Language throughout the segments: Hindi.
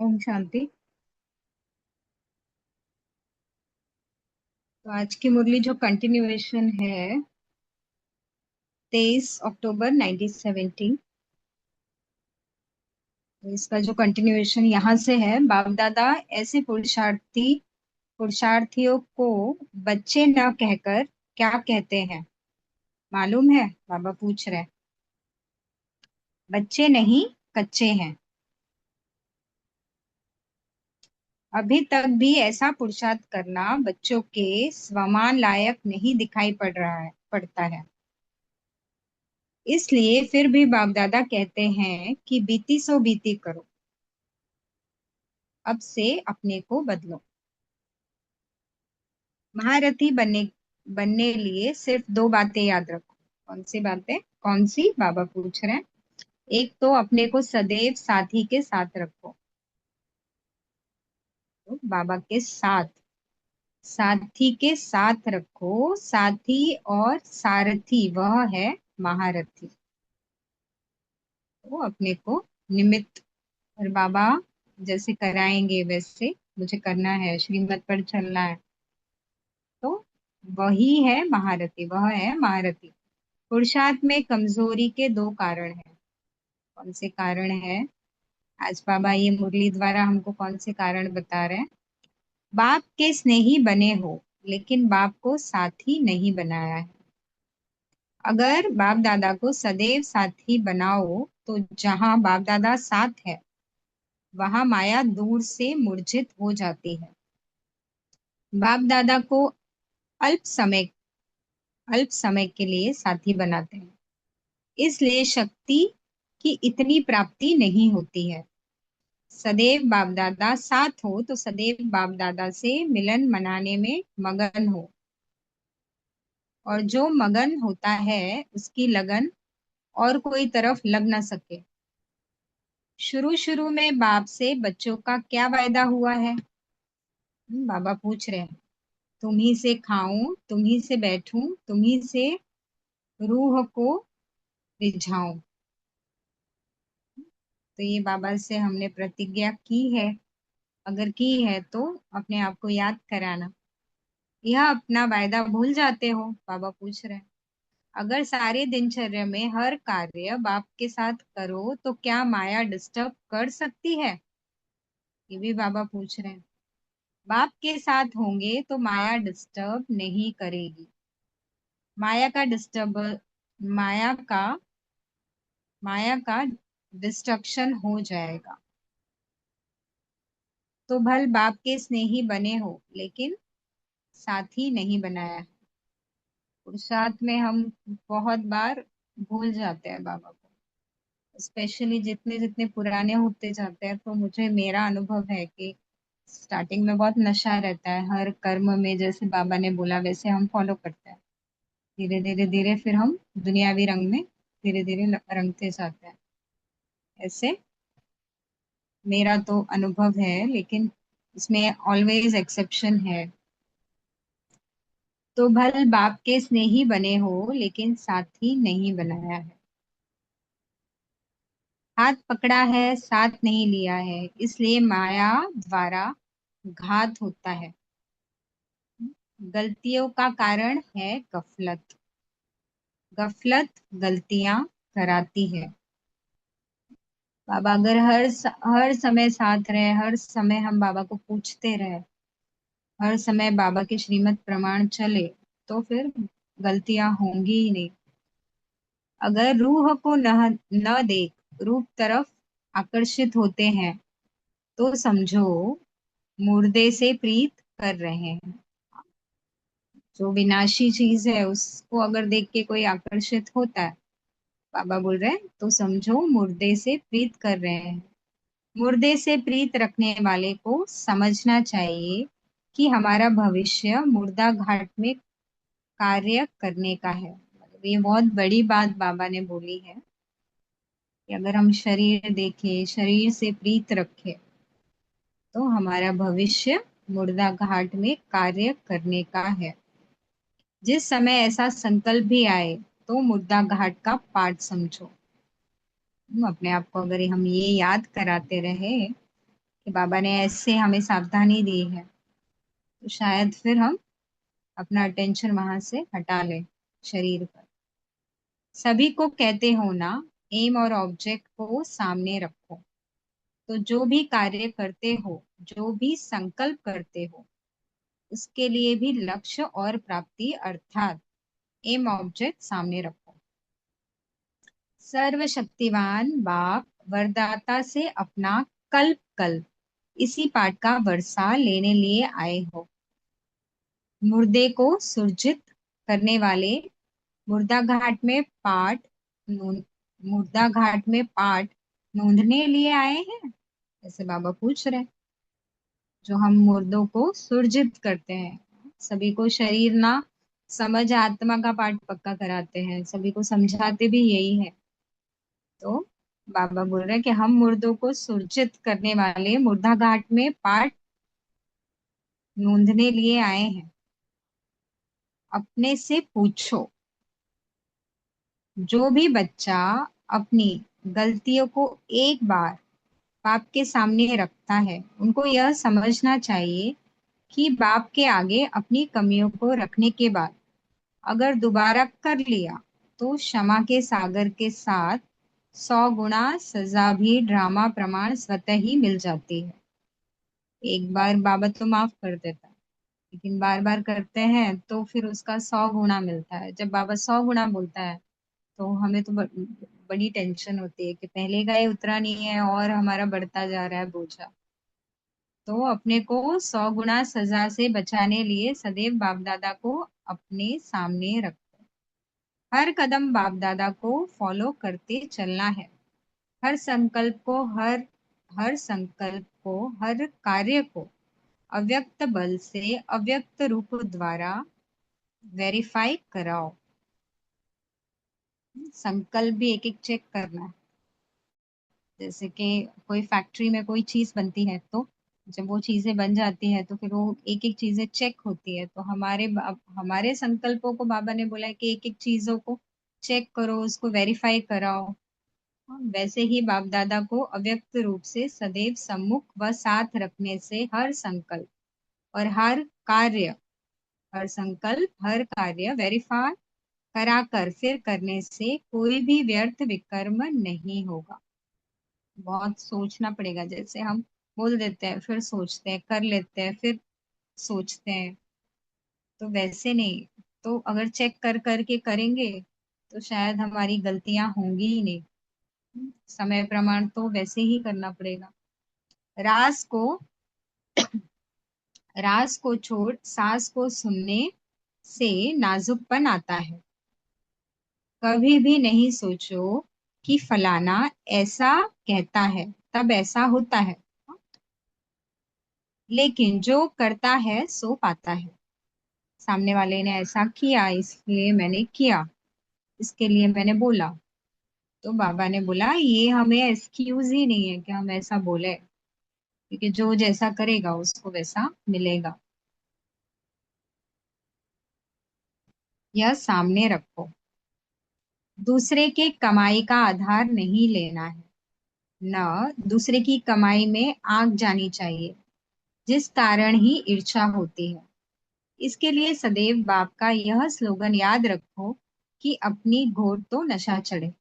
ओम शांति। तो आज की मुरली जो कंटिन्यूएशन है 23 अक्टूबर 1970। तो इसका जो कंटिन्यूएशन यहाँ से है, बाप दादा ऐसे पुरुषार्थियों को बच्चे न कहकर क्या कहते हैं मालूम है? बाबा पूछ रहे हैं। बच्चे नहीं, कच्चे हैं। अभी तक भी ऐसा पुरुषार्थ करना बच्चों के समान लायक नहीं दिखाई पड़ता है। इसलिए फिर भी बाप दादा कहते हैं कि बीती सो बीती करो, अब से अपने को बदलो। महारथी बनने लिए सिर्फ दो बातें याद रखो। कौन सी बातें? कौन सी? बाबा पूछ रहे हैं। एक तो अपने को सदैव साथी के साथ रखो। तो बाबा के साथ, साथी के साथ रखो। साथी और सारथी वह है महारथी। तो अपने को निमित्त, और बाबा जैसे कराएंगे वैसे मुझे करना है, श्रीमत पर चलना है। तो वही है महारथी, वह है महारथी। पुरुषार्थ में कमजोरी के दो कारण हैं। कौन से कारण है? आज बाबा ये मुरली द्वारा हमको कौन से कारण बता रहे हैं। बाप के स्नेही बने हो, लेकिन बाप को साथी नहीं बनाया है। अगर बाप दादा को सदैव साथी बनाओ तो जहां बाप दादा साथ है वहां माया दूर से मूर्छित हो जाती है। बाप दादा को अल्प समय अल्प समय के लिए साथी बनाते हैं, इसलिए शक्ति की इतनी प्राप्ति नहीं होती है। सदैव बाप दादा साथ हो तो सदैव बाप दादा से मिलन मनाने में मगन हो, और जो मगन होता है उसकी लगन और कोई तरफ लग ना सके। शुरू शुरू में बाप से बच्चों का क्या वायदा हुआ है? बाबा पूछ रहे हैं। तुम्ही से खाऊं, तुम्ही से बैठूं, तुम्ही से रूह को रिझाऊं। तो ये बाबा से हमने प्रतिज्ञा की है। अगर की है तो अपने आप को याद कराना। यह अपना वायदा भूल जाते हो? बाबा पूछ रहे हैं। अगर सारे दिनचर्या में हर कार्य बाप के साथ करो तो क्या माया डिस्टर्ब कर सकती है? ये भी बाबा पूछ रहे हैं। बाप के साथ होंगे तो माया डिस्टर्ब नहीं करेगी। माया का डिस्टर्ब माया का माया का डिस्ट्रक्शन हो जाएगा। तो भल बाप के स्नेही बने हो, लेकिन साथी नहीं बनाया है। पुरुषार्थ में हम बहुत बार भूल जाते हैं बाबा को। स्पेशली जितने जितने पुराने होते जाते हैं, तो मुझे मेरा अनुभव है कि स्टार्टिंग में बहुत नशा रहता है हर कर्म में, जैसे बाबा ने बोला वैसे हम फॉलो करते हैं। धीरे धीरे धीरे फिर हम दुनियावी रंग में धीरे धीरे रंगते जाते हैं। ऐसे मेरा तो अनुभव है, लेकिन इसमें ऑलवेज एक्सेप्शन है। तो भल बाप के स्नेही बने हो, लेकिन साथी नहीं बनाया है। हाथ पकड़ा है, साथ नहीं लिया है, इसलिए माया द्वारा घात होता है। गलतियों का कारण है गफलत। गफलत गलतियां कराती है। बाबा अगर हर समय साथ रहे, हर समय हम बाबा को पूछते रहे, हर समय बाबा के श्रीमत प्रमाण चले, तो फिर गलतियां होंगी ही नहीं। अगर रूह को न देख रूप तरफ आकर्षित होते हैं तो समझो मुर्दे से प्रीत कर रहे हैं। जो विनाशी चीज है उसको अगर देख के कोई आकर्षित होता है, बाबा बोल रहे हैं, तो समझो मुर्दे से प्रीत कर रहे हैं। मुर्दे से प्रीत रखने वाले को समझना चाहिए कि हमारा भविष्य मुर्दा घाट में कार्य करने का है। मतलब ये बहुत बड़ी बात बाबा ने बोली है कि अगर हम शरीर देखें, शरीर से प्रीत रखें, तो हमारा भविष्य मुर्दा घाट में कार्य करने का है। जिस समय ऐसा संकल्प भी आए तो मुर्दा घाट का पाठ समझो। अपने आप को अगर हम ये याद कराते रहे कि बाबा ने ऐसे हमें सावधानी दी है, तो शायद फिर हम अपना अटेंशन वहां से हटा लें शरीर पर। सभी को कहते हो ना, एम और ऑब्जेक्ट को सामने रखो। तो जो भी कार्य करते हो, जो भी संकल्प करते हो, उसके लिए भी लक्ष्य और प्राप्ति अर्थात एम ऑब्जेक्ट सामने रखो। सर्वशक्तिवान बाप वरदाता से अपना कल्प कल्प इसी पाठ का वर्षा लेने लिए आए हो। मुर्दे को सुरजित करने वाले मुर्दा घाट में पाठ नूं- मुर्दा घाट में पाठ नूंदने लिए आए हैं, ऐसे बाबा पूछ रहे हैं। जो हम मुर्दों को सुरजित करते हैं, सभी को शरीर ना समझ आत्मा का पाठ पक्का कराते हैं, सभी को समझाते भी यही है। तो बाबा बोल रहे हैं कि हम मुर्दों को सुरजित करने वाले मुर्दा घाट में पाठ नूंदने लिए आए हैं। अपने से पूछो, जो भी बच्चा अपनी गलतियों को एक बार बाप के सामने रखता है, उनको यह समझना चाहिए कि बाप के आगे अपनी कमियों को रखने के बाद अगर दोबारा कर लिया तो क्षमा के सागर के साथ 100 गुना सजा भी ड्रामा प्रमाण स्वतः ही मिल जाती है। एक बार बाबा तो माफ कर देता है, लेकिन बार बार करते हैं तो फिर उसका 100 गुना मिलता है। जब बाबा 100 गुना बोलता है तो हमें तो बड़ी टेंशन होती है कि पहले का ये उतरा नहीं है और हमारा बढ़ता जा रहा है बोझा। तो अपने को 100 गुना सजा से बचाने लिए सदैव बाप दादा को अपने सामने रखो। हर कदम बाप दादा को फॉलो करते चलना है। हर संकल्प को हर हर संकल्प को हर कार्य को अव्यक्त बल से अव्यक्त रूप द्वारा वेरीफाई कराओ। संकल्प भी एक एक चेक करना है। जैसे कि कोई फैक्ट्री में कोई चीज बनती है, तो जब वो चीजें बन जाती है तो फिर वो एक एक चीजें चेक होती है। तो हमारे संकल्पों को बाबा ने बोला है कि एक एक चीजों को चेक करो, उसको वेरीफाई कराओ। वैसे ही बाप दादा को अव्यक्त रूप से सदैव सम्मुख व साथ रखने से और हर कार्य हर कार्य वेरीफाई कराकर फिर करने से कोई भी व्यर्थ विकर्म नहीं होगा। बहुत सोचना पड़ेगा। जैसे हम बोल देते हैं फिर सोचते हैं, कर लेते हैं फिर सोचते हैं, तो वैसे नहीं। तो अगर चेक कर करके करेंगे तो शायद हमारी गलतियां होंगी ही नहीं। समय प्रमाण तो वैसे ही करना पड़ेगा। रास को रास को छोड़ सास को सुनने से नाजुकपन आता है। कभी भी नहीं सोचो कि फलाना ऐसा कहता है तब ऐसा होता है, लेकिन जो करता है सो पाता है। सामने वाले ने ऐसा किया इसलिए मैंने किया, इसके लिए मैंने बोला। तो बाबा ने बोला ये हमें एक्सक्यूज ही नहीं है कि हम ऐसा बोले, क्योंकि जो जैसा करेगा उसको वैसा मिलेगा। यह सामने रखो, दूसरे के कमाई का आधार नहीं लेना है। न दूसरे की कमाई में आग जानी चाहिए, जिस कारण ही ईर्ष्या होती है। इसके लिए सदैव बाप का यह स्लोगन याद रखो कि अपनी घोर तो नशा चढ़े।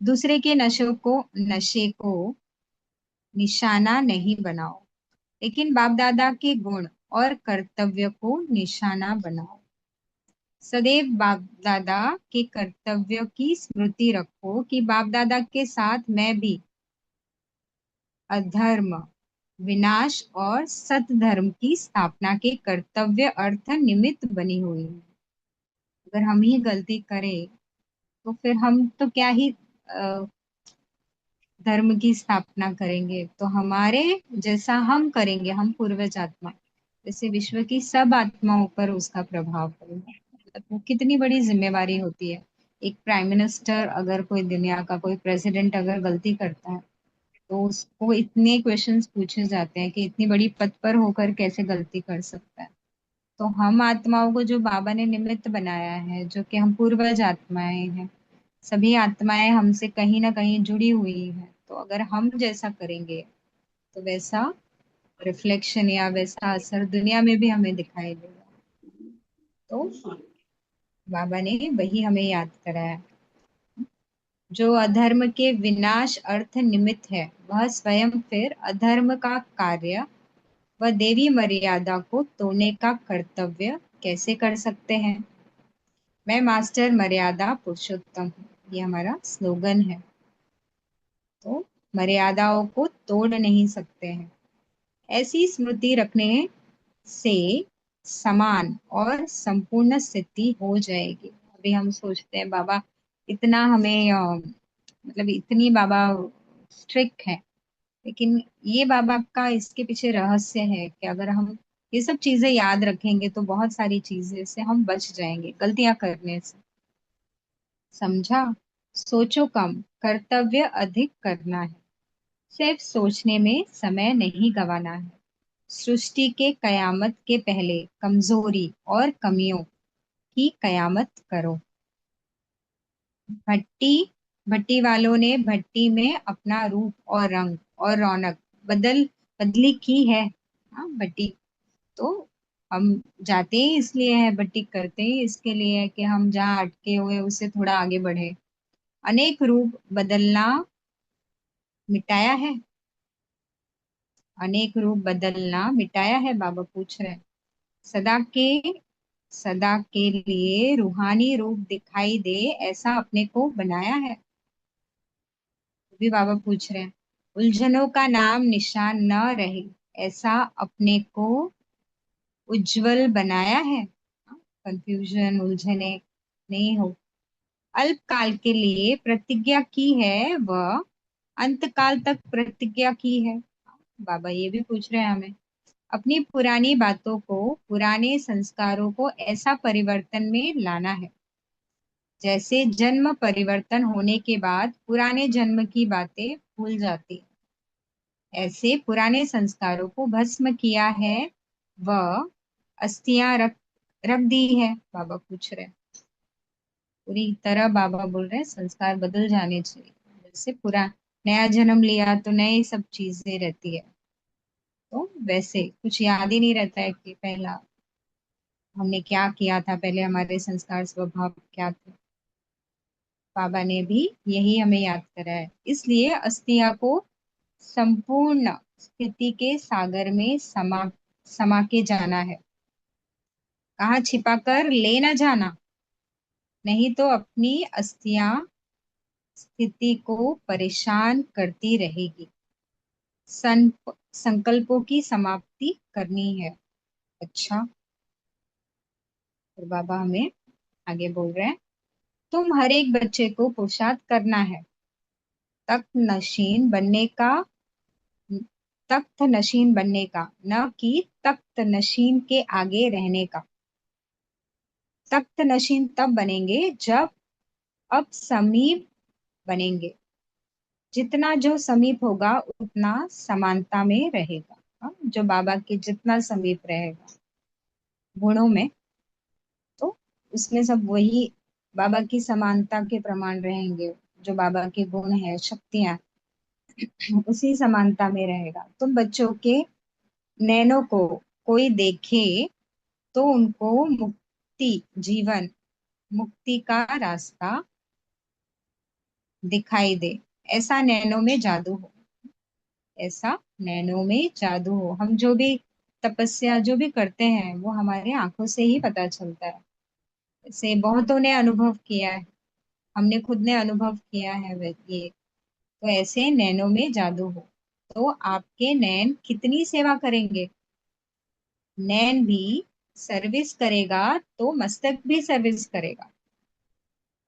दूसरे के नशे को निशाना नहीं बनाओ, लेकिन बाप दादा के गुण और कर्तव्य को निशाना बनाओ। सदैव बाप दादा के कर्तव्य की स्मृति रखो कि बाप दादा के साथ मैं भी अधर्म विनाश और सतधर्म की स्थापना के कर्तव्य अर्थ निमित्त बनी हुई हूँ। अगर हम ही गलती करें तो फिर हम तो क्या ही धर्म की स्थापना करेंगे। तो हमारे जैसा हम करेंगे, हम पूर्वज आत्मा, जैसे विश्व की सब आत्माओं पर उसका प्रभाव पड़ेगा। मतलब वो कितनी बड़ी जिम्मेवारी होती है। एक प्राइम मिनिस्टर अगर कोई दुनिया का कोई प्रेसिडेंट अगर गलती करता है तो उसको इतने क्वेश्चंस पूछे जाते हैं कि इतनी बड़ी पद पर होकर कैसे गलती कर सकता है। तो हम आत्माओं को जो बाबा ने निमित्त बनाया है, जो कि हम पूर्वज आत्माएं हैं, सभी आत्माएं हमसे कहीं ना कहीं जुड़ी हुई हैं। तो अगर हम जैसा करेंगे तो वैसा रिफ्लेक्शन या वैसा असर दुनिया में भी हमें दिखाई देगा। तो बाबा ने वही हमें याद कराया। जो अधर्म के विनाश अर्थ निमित्त है, वह स्वयं फिर अधर्म का कार्य व देवी मर्यादा को तोड़ने का कर्तव्य कैसे कर सकते हैं। मैं मास्टर मर्यादा पुरुषोत्तम हूँ, ये हमारा स्लोगन है। तो मर्यादाओं को तोड़ नहीं सकते हैं, ऐसी स्मृति रखने से समान और संपूर्ण स्थिति हो जाएगी। अभी हम सोचते हैं बाबा इतना हमें मतलब इतनी बाबा स्ट्रिक्ट है, लेकिन ये बाबा का इसके पीछे रहस्य है कि अगर हम ये सब चीजें याद रखेंगे तो बहुत सारी चीजें से हम बच जाएंगे गलतियां करने से। समझा। सोचो कम, कर्तव्य अधिक करना है। सिर्फ सोचने में समय नहीं गंवाना है। सृष्टि के कयामत के पहले कमजोरी और कमियों की कयामत करो। भट्टी भट्टी वालों ने भट्टी में अपना रूप और रंग और रौनक बदली की है। हाँ, भट्टी तो हम जाते ही इसलिए है, भट्टी करते ही इसके लिए है कि हम जहाँ अटके हुए उससे थोड़ा आगे बढ़े। अनेक रूप बदलना मिटाया है। अनेक रूप बदलना मिटाया है, बाबा पूछ रहे हैं। सदा के सदा के लिए रूहानी रूप दिखाई दे, ऐसा अपने को बनाया है। भी बाबा पूछ रहे हैं। उलझनों का नाम निशान न रहे, ऐसा अपने को उज्जवल बनाया है। कंफ्यूजन उलझने नहीं हो। अल्प काल के लिए प्रतिज्ञा की है, वह अंत काल तक प्रतिज्ञा की है। बाबा ये भी पूछ रहे हैं हमें। अपनी पुरानी बातों को, पुराने संस्कारों को ऐसा परिवर्तन में लाना है जैसे जन्म परिवर्तन होने के बाद पुराने जन्म की बातें भूल जाती। ऐसे पुराने संस्कारों को भस्म किया है, वह अस्थियां रख रख दी है। बाबा पूछ रहे हैं। पूरी तरह बाबा बोल रहे हैं संस्कार बदल जाने चाहिए। जैसे पूरा नया जन्म लिया तो नई सब चीजें रहती है, तो वैसे कुछ याद ही नहीं रहता है कि पहला हमने क्या किया था, पहले हमारे संस्कार स्वभाव क्या थे। बाबा ने भी यही हमें याद कराया है। इसलिए अस्तिया को संपूर्ण स्थिति के सागर में समा के जाना है। कहाँ छिपा कर ले ना जाना, नहीं तो अपनी अस्थियां स्थिति को परेशान करती रहेगी। संकल्पों की समाप्ति करनी है। अच्छा, फिर बाबा हमें आगे बोल रहे हैं। तुम हर एक बच्चे को पुरुषार्थ करना है, तख्त नशीन बनने का तख्त नशीन बनने का, न कि तख्त नशीन के आगे रहने का। तख्त नशीन तब बनेंगे जब अब समीप बनेंगे। जितना जो समीप होगा उतना समानता में रहेगा। हाँ, जो बाबा के जितना समीप रहेगा गुणों में, तो उसमें सब वही बाबा की समानता के प्रमाण रहेंगे। जो बाबा के गुण है, शक्तियां, उसी समानता में रहेगा। तुम बच्चों के नैनों को कोई देखे तो उनको जीवन मुक्ति का रास्ता दिखाई दे। ऐसा नैनों में जादू हो। ऐसा नैनों में जादू हो। हम जो भी तपस्या जो भी करते हैं वो हमारे आंखों से ही पता चलता है। इसे बहुतों ने अनुभव किया है, हमने खुद ने अनुभव किया है ये। तो ऐसे नैनों में जादू हो। तो आपके नैन कितनी सेवा करेंगे। नैन भी सर्विस करेगा तो मस्तक भी सर्विस करेगा।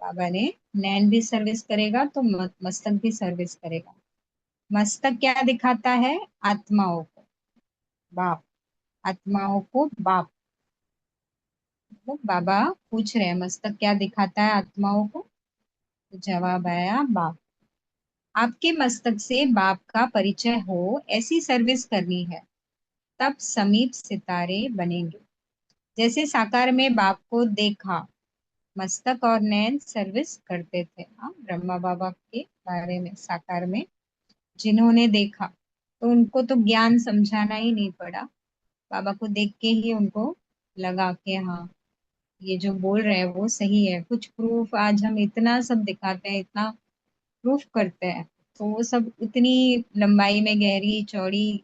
बाबा ने नैन भी सर्विस करेगा तो मस्तक भी सर्विस करेगा। मस्तक क्या दिखाता है, आत्माओं को बाप। आत्माओं को बाप। मतलब बाबा पूछ रहे हैं मस्तक क्या दिखाता है आत्माओं को, तो जवाब आया बाप। आपके मस्तक से बाप का परिचय हो, ऐसी सर्विस करनी है, तब समीप सितारे बनेंगे। जैसे साकार में बाप को देखा, मस्तक और नैन सर्विस करते थे। हाँ, ब्रह्मा बाबा के बारे में साकार में जिन्होंने देखा, तो उनको तो ज्ञान समझाना ही नहीं पड़ा। बाबा को देख के ही उनको लगा कि हाँ, ये जो बोल रहे हैं वो सही है। कुछ प्रूफ आज हम इतना सब दिखाते हैं, इतना प्रूफ करते हैं, तो वो सब उतनी लंबाई में, गहरी चौड़ी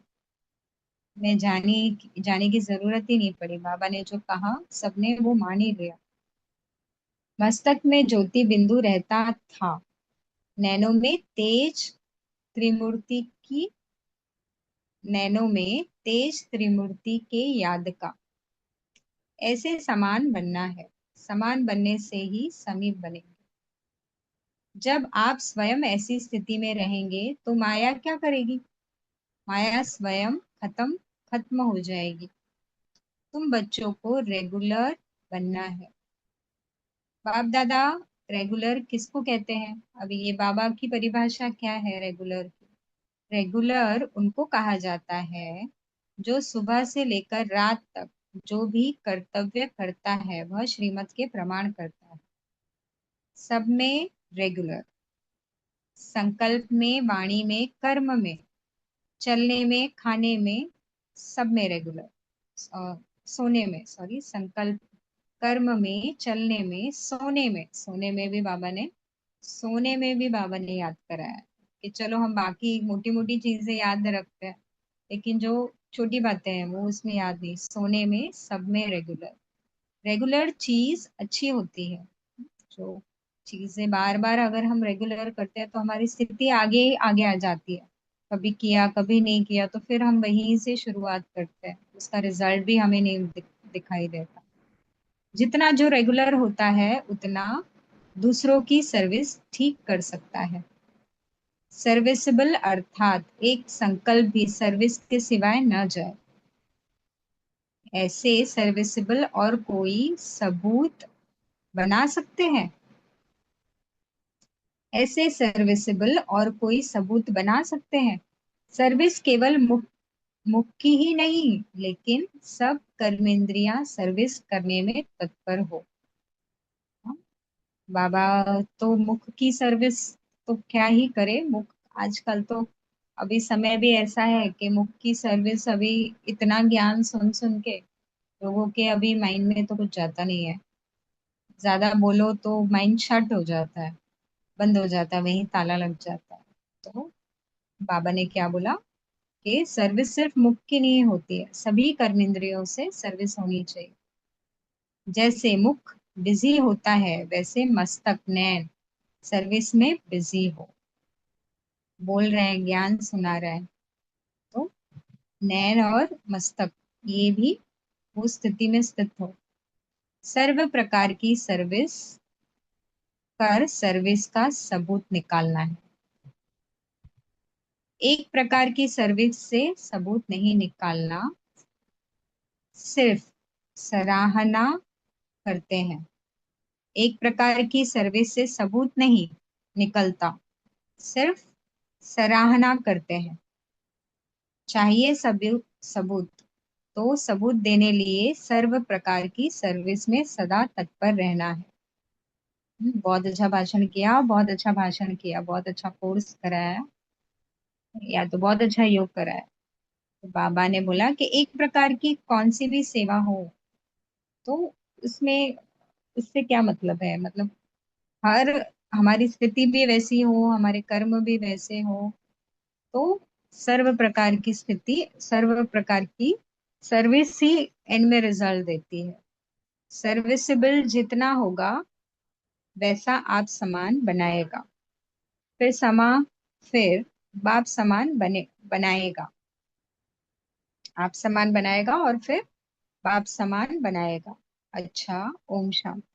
में जाने की जरूरत ही नहीं पड़ी। बाबा ने जो कहा सबने वो मान ही लिया। मस्तक में ज्योति बिंदु रहता था, नैनों में तेज त्रिमूर्ति की, नैनों में तेज त्रिमूर्ति के याद का। ऐसे समान बनना है, समान बनने से ही समीप बनेंगे। जब आप स्वयं ऐसी स्थिति में रहेंगे तो माया क्या करेगी? माया स्वयं खत्म खत्म हो जाएगी। तुम बच्चों को रेगुलर बनना है। बाप दादा, रेगुलर किसको कहते हैं? अभी ये बाबा की परिभाषा क्या है रेगुलर की? रेगुलर उनको कहा जाता है जो सुबह से लेकर रात तक जो भी कर्तव्य करता है वह श्रीमत के प्रमाण करता है। सब में रेगुलर, संकल्प में, वाणी में, कर्म में, चलने में, खाने में, सब में रेगुलर। सोने में, सॉरी, संकल्प, कर्म में, चलने में, सोने में भी बाबा ने, सोने में भी बाबा ने याद कराया कि चलो हम बाकी मोटी मोटी चीजें याद रखते हैं, लेकिन जो छोटी बातें हैं वो उसमें याद नहीं। सोने में, सब में रेगुलर। रेगुलर चीज अच्छी होती है। जो चीजें बार बार अगर हम रेगुलर करते हैं तो हमारी स्थिति आगे आगे आ जाती है। कभी किया कभी नहीं किया तो फिर हम वहीं से शुरुआत करते हैं, उसका रिजल्ट भी हमें नहीं दिखाई देता। जितना जो रेगुलर होता है उतना दूसरों की सर्विस ठीक कर सकता है। सर्विसेबल अर्थात एक संकल्प भी सर्विस के सिवाय न जाए। ऐसे सर्विसेबल और कोई सबूत बना सकते हैं? ऐसे सर्विसेबल और कोई सबूत बना सकते हैं? सर्विस केवल मुख मुख की ही नहीं, लेकिन सब कर्मेंद्रियां सर्विस करने में तत्पर हो। बाबा तो मुख की सर्विस तो क्या ही करे। मुख आजकल तो, अभी समय भी ऐसा है कि मुख की सर्विस अभी इतना ज्ञान सुन सुन के लोगों के अभी माइंड में तो कुछ जाता नहीं है। ज्यादा बोलो तो माइंड शट हो जाता है, बंद हो जाता है, वहीं ताला लग जाता है। तो बाबा ने क्या बोला कि सर्विस सिर्फ मुख की नहीं होती है, सभी कर्मेंद्रियों से सर्विस होनी चाहिए। जैसे मुख बिजी होता है वैसे मस्तक, नैन सर्विस में बिजी हो। बोल रहे हैं, ज्ञान सुना रहे हैं, तो नैन और मस्तक ये भी उस स्थिति में स्थित हो। सर्व प्रकार की सर्विस कर सर्विस का सबूत निकालना है। एक प्रकार की सर्विस से सबूत नहीं निकालना, सिर्फ सराहना करते हैं। एक प्रकार की सर्विस से सबूत नहीं निकलता, सिर्फ सराहना करते हैं। चाहिए सबूत, सबूत तो सबूत देने लिए सर्व प्रकार की सर्विस में सदा तत्पर रहना है। बहुत अच्छा भाषण किया, बहुत अच्छा भाषण किया, बहुत अच्छा कोर्स कराया, या तो बहुत अच्छा योग कराया। तो बाबा ने बोला कि एक प्रकार की कौन सी भी सेवा हो, तो उसमें उससे क्या मतलब है? मतलब हर, हमारी स्थिति भी वैसी हो, हमारे कर्म भी वैसे हो, तो सर्व प्रकार की स्थिति, सर्व प्रकार की सर्विस ही एंड में रिजल्ट देती है। सर्विसेबल जितना होगा वैसा आप समान बनाएगा, फिर फिर बाप समान बनाएगा। आप समान बनाएगा और फिर बाप समान बनाएगा। अच्छा, ओम शांति।